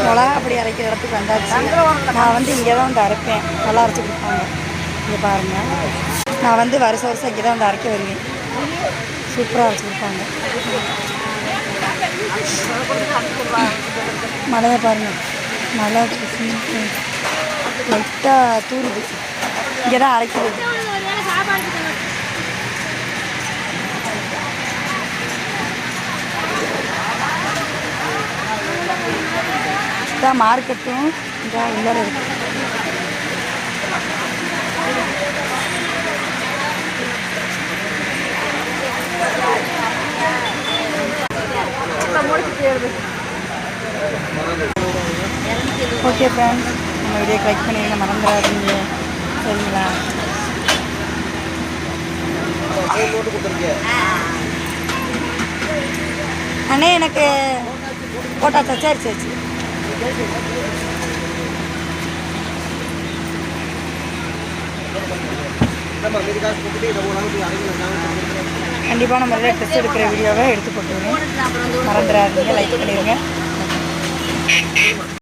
மிளகா அப்படி அரைக்கிற இடத்துக்கு வந்தாச்சு. நான் வந்து இங்கே தான் வந்து அரைப்பேன், நல்லா அரைச்சி கொடுப்பாங்க. இங்கே பாருங்கள், நான் வந்து வருஷம் வருஷம் இங்கே தான் வந்து அரைக்க வருவேன். சூப்பராக அரைச்சி கொடுப்பாங்க. மழையை பாருங்கள், மழை லைட்டாக தூருது. இங்கே தான் அரைக்கிறது. இதான் மார்க்கெட்டும் இதான் உள்ளே இருக்குது. ஓகே ஃப்ரெண்ட்ஸ், நம்ம வீடியோ லைக் பண்ணிடுங்க, மறந்துடாதீங்க. சரிங்களா? அண்ணே எனக்கு போட்டாச்சா? சரி சரி சரி. கண்டிப்பாக நம்ம ட்ரெஸ் எடுக்கிற வீடியோவை எடுத்து போட்டுருங்க. மறந்துடாதீங்க, லைக் பண்ணிடுங்க.